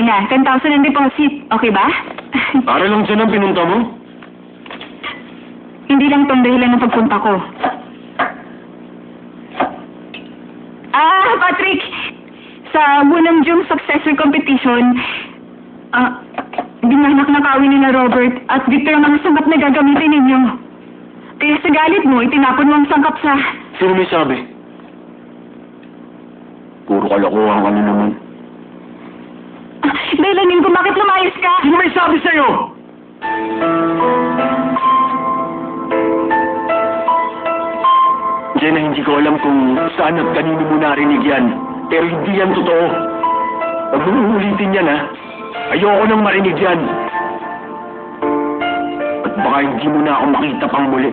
na. 10,000 ang deposit. Okay ba? Para lang dyan ang pinunta mo? Hindi lang tong dahilan ng pagpunta ko. Patrick! Sa Bunamjung Successor Competition, binanak-nakawin ni na Robert at Victor ang mga sangkap na gagamitin ninyo. Kaya sa galit mo, itinapon mo ang sangkap sa... Sino may sabi? Puro kalokohan ka na naman. Belanin ko, bakit lumayas ka? Sino may sabi sa'yo? Jenna, hindi ko alam kung saan at kanino mo narinig yan. Pero hindi yan totoo. Huwag mong ulitin yan, ha? Ayoko nang marinig yan. At baka hindi mo na ako makita pang muli.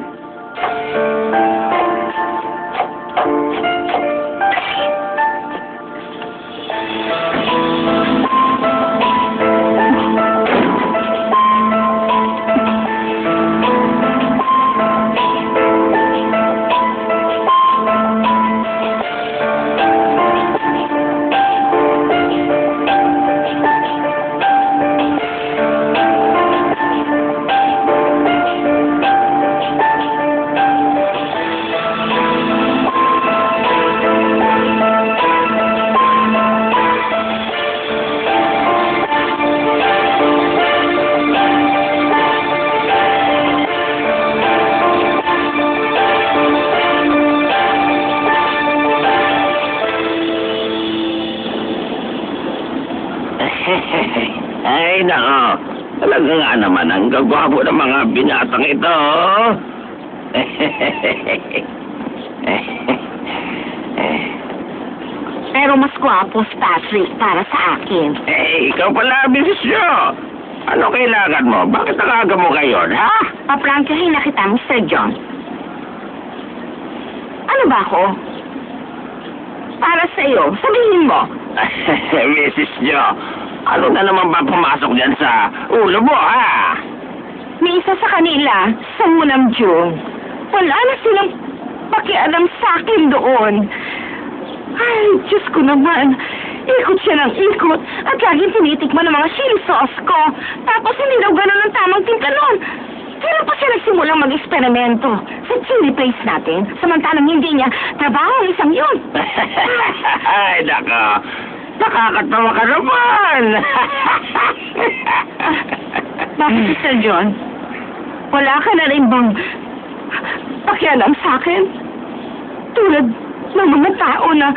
Ay, nako. Talaga nga naman, ang gagwapo ng mga binatang ito. Pero mas gwapo, Patrick, para sa akin. Ikaw pala, Mrs. Jo. Ano kailangan mo? Bakit nakaga mo ngayon, ha? Paprangkahin na kita, Mr. John. Ano ba ako? Para sa iyo, sabihin mo. Mrs. Jo, ano na naman ba pumasok dyan sa ulo mo, ha? May isa sa kanila, sa Bunamjung. Wala na silang pakialam sa akin doon. Ay, Diyos ko naman. Ikot siya ng ikot at laging tinitikman ng mga chili sauce ko. Tapos hindi daw ganun ang tamang timpla nun. Kailan pa siya nagsimulang mag-eksperimento sa chili paste natin, samantalang hindi niya trabaho ang isang yun. Ay, nako. Nakakatawa ka naman. Bakit, Mr. John? Wala ka na rin bang pakialam sa akin? Tulad ng mga tao na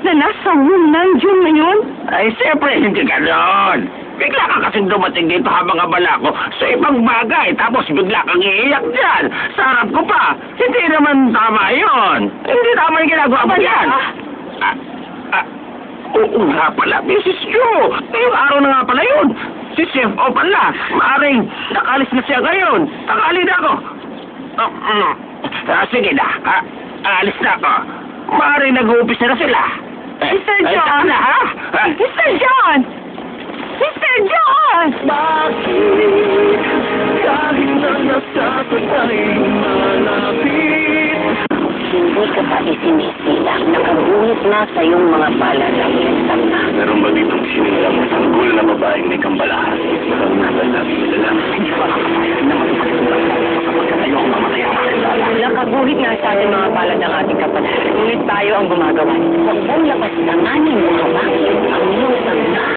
nasa Bunamjung ngayon? Ay, siyempre, hindi ganon. Bigla ka kasing dumating dito habang abala ko sa ibang bagay, tapos bigla kang iiyak dyan. Sa harap ko pa. Hindi naman tama yon. Hindi tama yung ginagawa mo yan. Oo nga pala, Mrs. Jo. Ngayong araw na nga pala yun. Si Chef O pala. Maaring nakalis na siya ngayon. Takali na ako. Sige na. Alis na ako. Maaring nag-uumpisa na sila. Mr. Ay, John! saka na, ha? Mr. John! Mr. John! Bakit kahit na nasa patay malapit? Hindi ka pa isinisila. Nakaguhit na sa iyong mga palad ang lintang na. Meron ba ditong sinilang sanggol na babaeng may kambalahan? Isang nalalaki nila. Hindi ko nakakapayag na magpapatulang tayo kapagkat ayokong mamatay ang aking lala. Nakaguhit na sa ating mga palad ang ating kapatid. Ngunit tayo ang gumagawa. Huwag mong lapas na nganin mo hawakin